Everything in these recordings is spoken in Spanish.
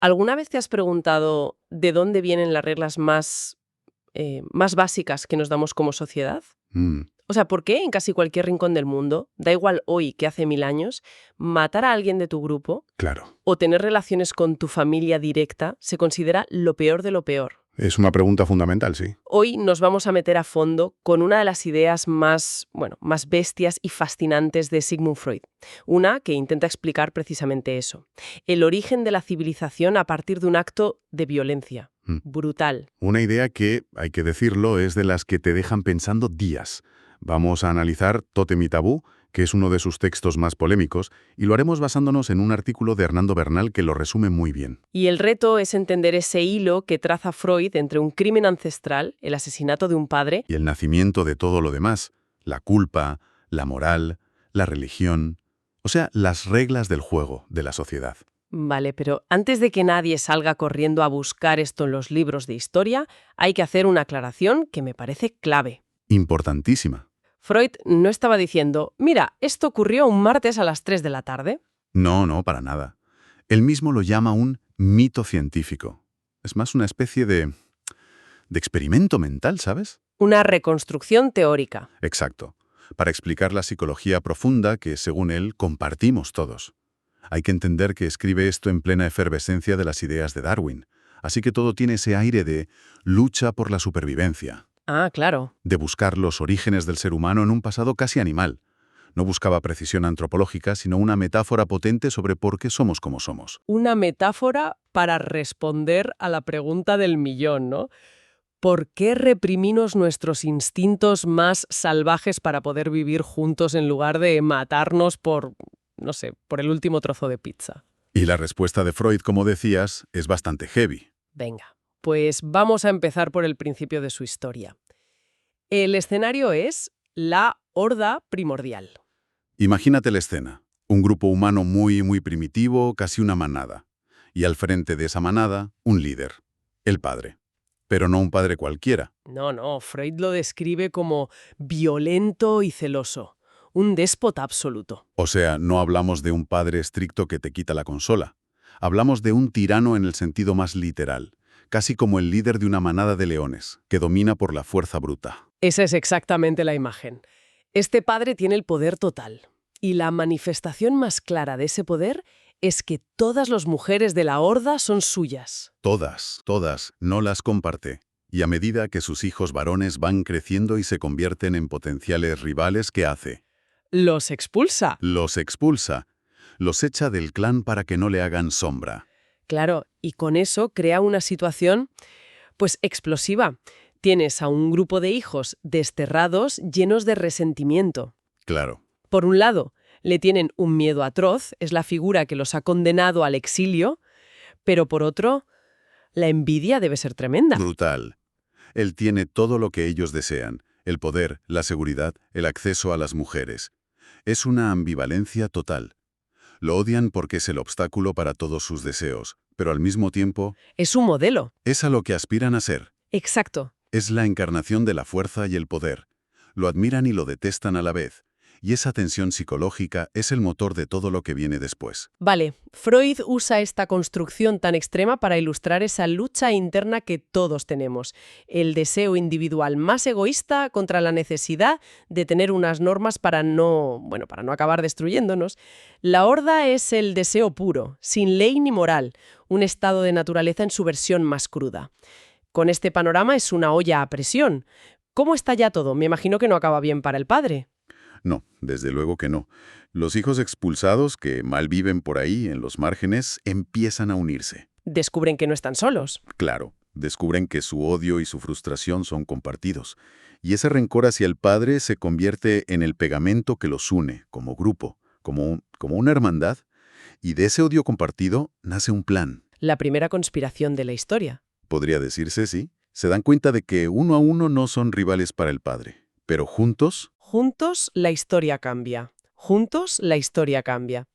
¿Alguna vez te has preguntado de dónde vienen las reglas más básicas que nos damos como sociedad? Mm, O sea, ¿por qué en casi cualquier rincón del mundo, da igual hoy que hace 1000 años, matar a alguien de tu grupo claro. o tener relaciones con tu familia directa se considera lo peor de lo peor? Es una pregunta fundamental, sí. Hoy nos vamos a meter a fondo con una de las ideas más bestias y fascinantes de Sigmund Freud. Una que intenta explicar precisamente eso. El origen de la civilización a partir de un acto de violencia. Mm. Brutal. Una idea que, hay que decirlo, es de las que te dejan pensando días. Vamos a analizar Tótem y Tabú, que es uno de sus textos más polémicos, y lo haremos basándonos en un artículo de Hernando Bernal que lo resume muy bien. Y el reto es entender ese hilo que traza Freud entre un crimen ancestral, el asesinato de un padre, Y el nacimiento de todo lo demás, la culpa, la moral, la religión, o sea, las reglas del juego de la sociedad. Vale, pero antes de que nadie salga corriendo a buscar esto en los libros de historia, hay que hacer una aclaración que me parece clave. Importantísima. Freud no estaba diciendo, mira, esto ocurrió un martes a las 3 de la tarde. No, no, para nada. Él mismo lo llama un mito científico. Es más una especie de experimento mental, ¿sabes? Una reconstrucción teórica. Exacto. Para explicar la psicología profunda que, según él, compartimos todos. Hay que entender que escribe esto en plena efervescencia de las ideas de Darwin. Así que todo tiene ese aire de lucha por la supervivencia, Ah, claro. de buscar los orígenes del ser humano en un pasado casi animal. No buscaba precisión antropológica, sino una metáfora potente sobre por qué somos como somos. Una metáfora para responder a la pregunta del millón, ¿no? ¿Por qué reprimimos nuestros instintos más salvajes para poder vivir juntos en lugar de matarnos por, no sé, por el último trozo de pizza? Y la respuesta de Freud, como decías, es bastante heavy. Venga, pues vamos a empezar por el principio de su historia. El escenario es la horda primordial. Imagínate la escena. Un grupo humano muy primitivo, casi una manada. Y al frente de esa manada, un líder. El padre. Pero no un padre cualquiera. No, Freud lo describe como violento y celoso, un déspota absoluto. O sea, no hablamos de un padre estricto que te quita la consola. Hablamos de un tirano en el sentido más literal, casi como el líder de una manada de leones, que domina por la fuerza bruta. Esa es exactamente la imagen. Este padre tiene el poder total. Y la manifestación más clara de ese poder es que todas las mujeres de la horda son suyas. Todas, no las comparte. Y a medida que sus hijos varones van creciendo y se convierten en potenciales rivales, ¿qué hace? Los expulsa. Los expulsa. Los echa del clan para que no le hagan sombra. Claro, y con eso crea una situación, pues, explosiva. Tienes a un grupo de hijos desterrados llenos de resentimiento. Claro. Por un lado, le tienen un miedo atroz, es la figura que los ha condenado al exilio, pero por otro, la envidia debe ser tremenda. Brutal. Él tiene todo lo que ellos desean, el poder, la seguridad, el acceso a las mujeres. Es una ambivalencia total. Lo odian porque es el obstáculo para todos sus deseos, pero al mismo tiempo Es un modelo. es a lo que aspiran a ser. Exacto. Es la encarnación de la fuerza y el poder. Lo admiran y lo detestan a la vez. Y esa tensión psicológica es el motor de todo lo que viene después. Vale, Freud usa esta construcción tan extrema para ilustrar esa lucha interna que todos tenemos. El deseo individual más egoísta contra la necesidad de tener unas normas para para no acabar destruyéndonos. La horda es el deseo puro, sin ley ni moral, un estado de naturaleza en su versión más cruda. Con este panorama es una olla a presión. ¿Cómo está ya todo? Me imagino que no acaba bien para el padre. No, desde luego que no. Los hijos expulsados que mal viven por ahí, en los márgenes, empiezan a unirse. Descubren que no están solos. Claro, descubren que su odio y su frustración son compartidos. Y ese rencor hacia el padre se convierte en el pegamento que los une, como grupo, como una hermandad. Y de ese odio compartido nace un plan. La primera conspiración de la historia. Podría decirse, sí. Se dan cuenta de que uno a uno no son rivales para el padre, pero juntos. Juntos la historia cambia. Juntos la historia cambia.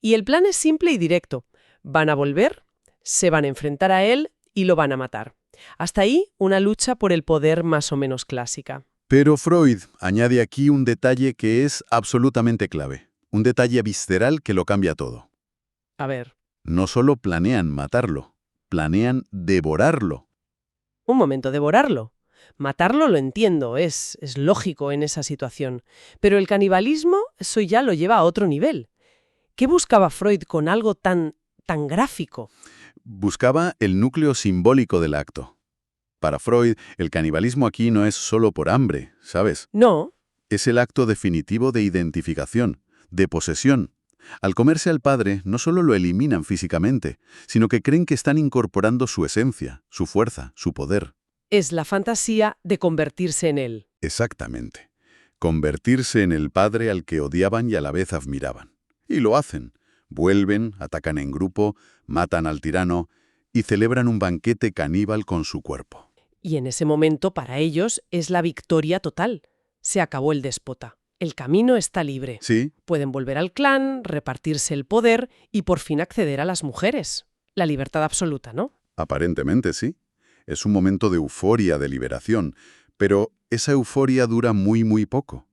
Y el plan es simple y directo. Van a volver, se van a enfrentar a él y lo van a matar. Hasta ahí, una lucha por el poder más o menos clásica. Pero Freud añade aquí un detalle que es absolutamente clave. Un detalle visceral que lo cambia todo. A ver. No solo planean matarlo, planean devorarlo. Un momento, devorarlo. Matarlo lo entiendo, es lógico en esa situación. Pero el canibalismo, eso ya lo lleva a otro nivel. ¿Qué buscaba Freud con algo tan gráfico? Buscaba el núcleo simbólico del acto. Para Freud, el canibalismo aquí no es solo por hambre, ¿sabes? No, Es el acto definitivo de identificación, de posesión. Al comerse al padre, no solo lo eliminan físicamente, sino que creen que están incorporando su esencia, su fuerza, su poder. es la fantasía de convertirse en él. Exactamente. Convertirse en el padre al que odiaban y a la vez admiraban. Y lo hacen. Vuelven, atacan en grupo, matan al tirano y celebran un banquete caníbal con su cuerpo. Y en ese momento, para ellos, es la victoria total. Se acabó el déspota. El camino está libre. Sí, Pueden volver al clan, repartirse el poder y por fin acceder a las mujeres. La libertad absoluta, ¿no? aparentemente sí. Es un momento de euforia, de liberación, pero esa euforia dura muy poco.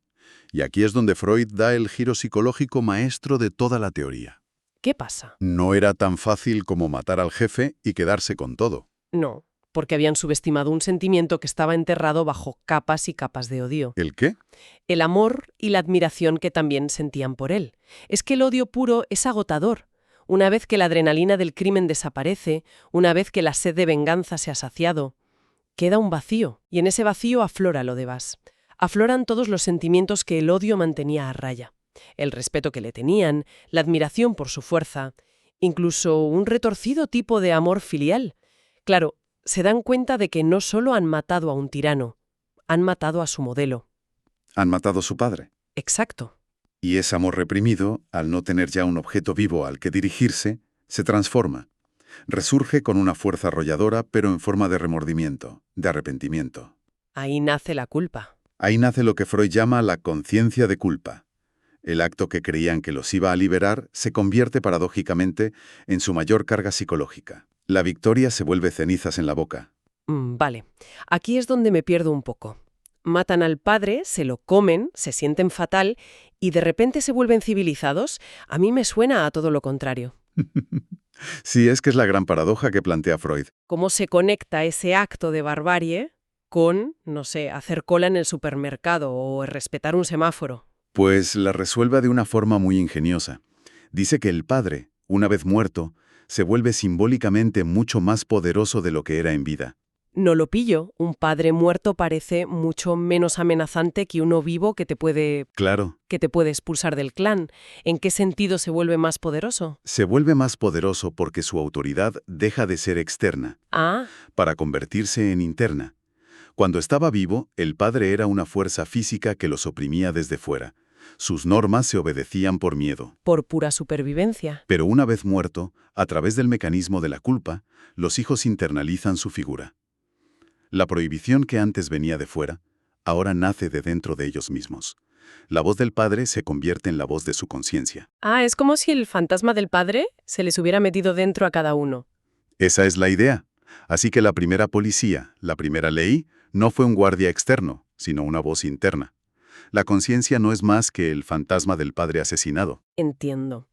Y aquí es donde Freud da el giro psicológico maestro de toda la teoría. ¿Qué pasa? No era tan fácil como matar al jefe y quedarse con todo. No, porque habían subestimado un sentimiento que estaba enterrado bajo capas y capas de odio. ¿El qué? El amor y la admiración que también sentían por él. Es que el odio puro es agotador. Una vez que la adrenalina del crimen desaparece, una vez que la sed de venganza se ha saciado, queda un vacío, y en ese vacío aflora lo demás. Afloran todos los sentimientos que el odio mantenía a raya. El respeto que le tenían, la admiración por su fuerza, incluso un retorcido tipo de amor filial. Claro, se dan cuenta de que no solo han matado a un tirano, han matado a su modelo. Han matado a su padre. Exacto. Y ese amor reprimido, al no tener ya un objeto vivo al que dirigirse, se transforma. Resurge con una fuerza arrolladora, pero en forma de remordimiento, de arrepentimiento. Ahí nace la culpa. Ahí nace lo que Freud llama la conciencia de culpa. El acto que creían que los iba a liberar se convierte paradójicamente en su mayor carga psicológica. La victoria se vuelve cenizas en la boca. Vale. Aquí es donde me pierdo un poco. Matan al padre, se lo comen, se sienten fatal y de repente se vuelven civilizados. A mí me suena a todo lo contrario. Sí, es que es la gran paradoja que plantea Freud. ¿Cómo se conecta ese acto de barbarie con, no sé, hacer cola en el supermercado o respetar un semáforo? Pues la resuelve de una forma muy ingeniosa. Dice que el padre, una vez muerto, se vuelve simbólicamente mucho más poderoso de lo que era en vida. No lo pillo. Un padre muerto parece mucho menos amenazante que uno vivo que te puede Claro, expulsar del clan. ¿En qué sentido se vuelve más poderoso? se vuelve más poderoso porque su autoridad deja de ser externa, Ah, para convertirse en interna. Cuando estaba vivo, el padre era una fuerza física que los oprimía desde fuera. Sus normas se obedecían por miedo. por pura supervivencia. Pero una vez muerto, a través del mecanismo de la culpa, los hijos internalizan su figura. La prohibición que antes venía de fuera, ahora nace de dentro de ellos mismos. La voz del padre se convierte en la voz de su conciencia. Ah, es como si el fantasma del padre se les hubiera metido dentro a cada uno. Esa es la idea. Así que la primera policía, la primera ley, no fue un guardia externo, sino una voz interna. La conciencia no es más que el fantasma del padre asesinado. Entiendo.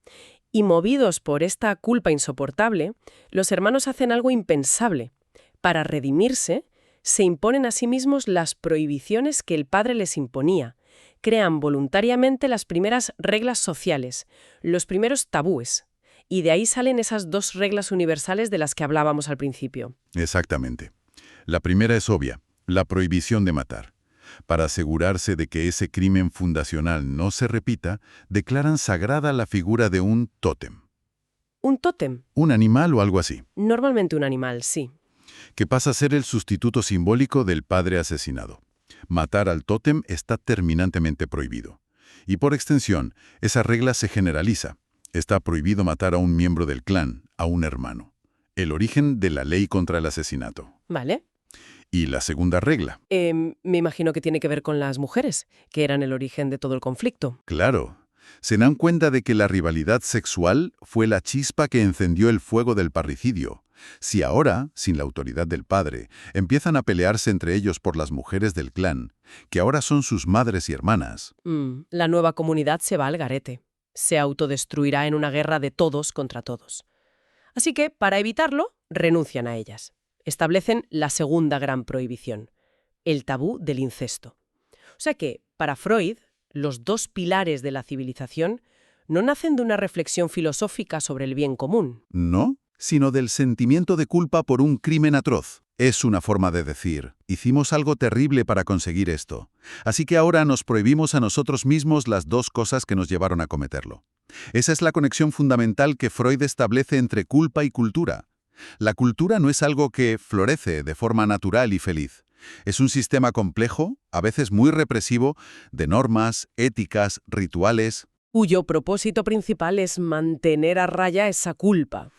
Y movidos por esta culpa insoportable, los hermanos hacen algo impensable. Para redimirse, se imponen a sí mismos las prohibiciones que el padre les imponía. Crean voluntariamente las primeras reglas sociales, los primeros tabúes. Y de ahí salen esas dos reglas universales de las que hablábamos al principio. Exactamente. La primera es obvia, la prohibición de matar. Para asegurarse de que ese crimen fundacional no se repita, declaran sagrada la figura de un tótem. Un tótem. Un animal o algo así, Normalmente un animal, sí. que pasa a ser el sustituto simbólico del padre asesinado. Matar al tótem está terminantemente prohibido. Y por extensión, esa regla se generaliza. Está prohibido matar a un miembro del clan, a un hermano. El origen de la ley contra el asesinato. ¿Vale? Y la segunda regla. Me imagino que tiene que ver con las mujeres, que eran el origen de todo el conflicto. Claro. Se dan cuenta de que la rivalidad sexual fue la chispa que encendió el fuego del parricidio. Si ahora, sin la autoridad del padre, empiezan a pelearse entre ellos por las mujeres del clan, que ahora son sus madres y hermanas, La nueva comunidad se va al garete. Se autodestruirá en una guerra de todos contra todos. Así que, para evitarlo, renuncian a ellas. Establecen la segunda gran prohibición, el tabú del incesto. O sea que, para Freud, los dos pilares de la civilización no nacen de una reflexión filosófica sobre el bien común. No, sino del sentimiento de culpa por un crimen atroz. Es una forma de decir, hicimos algo terrible para conseguir esto, así que ahora nos prohibimos a nosotros mismos las dos cosas que nos llevaron a cometerlo. Esa es la conexión fundamental que Freud establece entre culpa y cultura. La cultura no es algo que florece de forma natural y feliz. Es un sistema complejo, a veces muy represivo, de normas, éticas, rituales. Cuyo propósito principal es mantener a raya esa culpa.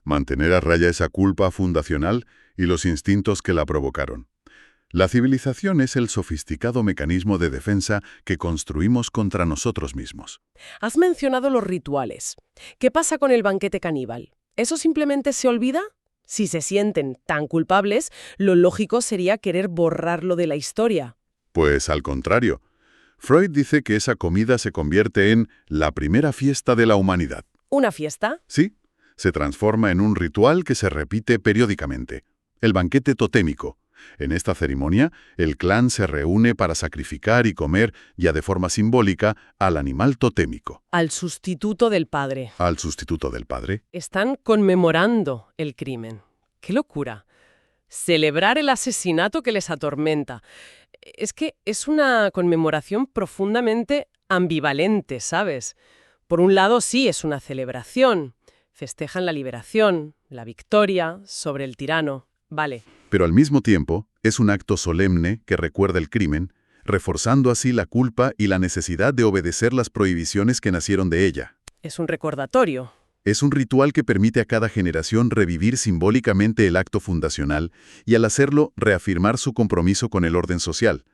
Mantener a raya esa culpa fundacional y los instintos que la provocaron. La civilización es el sofisticado mecanismo de defensa que construimos contra nosotros mismos. Has mencionado los rituales. ¿Qué pasa con el banquete caníbal? ¿Eso simplemente se olvida? Si se sienten tan culpables, lo lógico sería querer borrarlo de la historia. Pues al contrario, Freud dice que esa comida se convierte en la primera fiesta de la humanidad. ¿Una fiesta? Sí, se transforma en un ritual que se repite periódicamente. El banquete totémico. En esta ceremonia, el clan se reúne para sacrificar y comer, ya de forma simbólica, al animal totémico. Al sustituto del padre. Al sustituto del padre. Están conmemorando el crimen. ¡Qué locura! Celebrar el asesinato que les atormenta. Es que es una conmemoración profundamente ambivalente, ¿sabes? Por un lado, sí, es una celebración. Festejan la liberación, la victoria sobre el tirano. Vale. Pero al mismo tiempo, es un acto solemne que recuerda el crimen, reforzando así la culpa y la necesidad de obedecer las prohibiciones que nacieron de ella. Es un recordatorio. Es un ritual que permite a cada generación revivir simbólicamente el acto fundacional y al hacerlo reafirmar su compromiso con el orden social.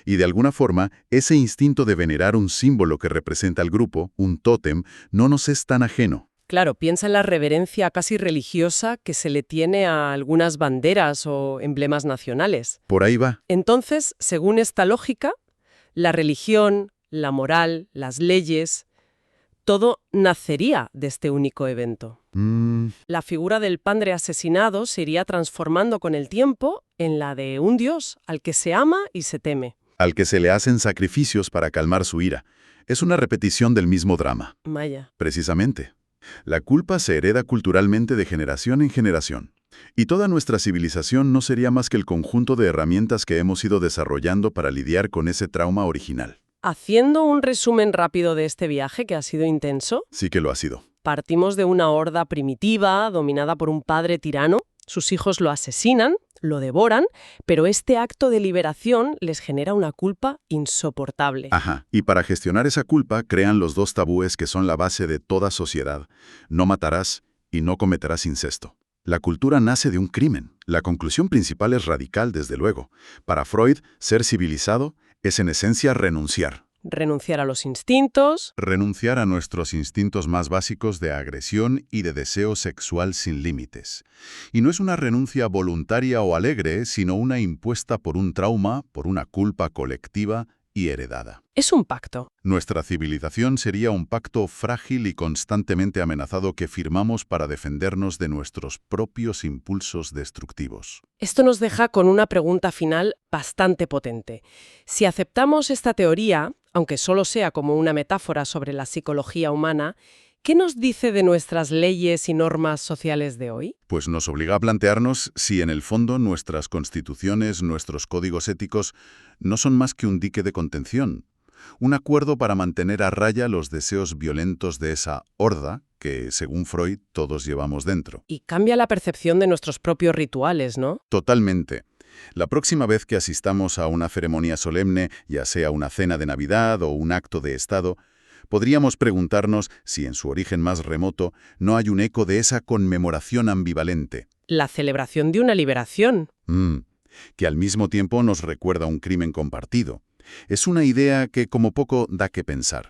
Y de alguna forma, ese instinto de venerar un símbolo que representa al grupo, un tótem, no nos es tan ajeno. Claro, piensa en la reverencia casi religiosa que se le tiene a algunas banderas o emblemas nacionales. Por ahí va. Entonces, según esta lógica, la religión, la moral, las leyes, todo nacería de este único evento. La figura del padre asesinado se iría transformando con el tiempo en la de un dios al que se ama y se teme. Al que se le hacen sacrificios para calmar su ira. Es una repetición del mismo drama. Maya. Precisamente. La culpa se hereda culturalmente de generación en generación. Y toda nuestra civilización no sería más que el conjunto de herramientas que hemos ido desarrollando para lidiar con ese trauma original. Haciendo un resumen rápido de este viaje que ha sido intenso, Sí que lo ha sido. partimos de una horda primitiva, dominada por un padre tirano. Sus hijos lo asesinan, lo devoran, pero este acto de liberación les genera una culpa insoportable. Ajá. Y para gestionar esa culpa, crean los dos tabúes que son la base de toda sociedad. No matarás y no cometerás incesto. La cultura nace de un crimen. La conclusión principal es radical, desde luego. Para Freud, ser civilizado es en esencia renunciar. Renunciar a los instintos. Renunciar a nuestros instintos más básicos de agresión y de deseo sexual sin límites. Y no es una renuncia voluntaria o alegre, sino una impuesta por un trauma, por una culpa colectiva y heredada. Es un pacto. Nuestra civilización sería un pacto frágil y constantemente amenazado que firmamos para defendernos de nuestros propios impulsos destructivos. Esto nos deja con una pregunta final bastante potente. Si aceptamos esta teoría, aunque solo sea como una metáfora sobre la psicología humana, ¿qué nos dice de nuestras leyes y normas sociales de hoy? Pues nos obliga a plantearnos si en el fondo nuestras constituciones, nuestros códigos éticos, no son más que un dique de contención. Un acuerdo para mantener a raya los deseos violentos de esa horda que, según Freud, todos llevamos dentro. Y cambia la percepción de nuestros propios rituales, ¿no? Totalmente. La próxima vez que asistamos a una ceremonia solemne, ya sea una cena de Navidad o un acto de Estado, podríamos preguntarnos si en su origen más remoto no hay un eco de esa conmemoración ambivalente. La celebración de una liberación. Que al mismo tiempo nos recuerda un crimen compartido. Es una idea que como poco da que pensar.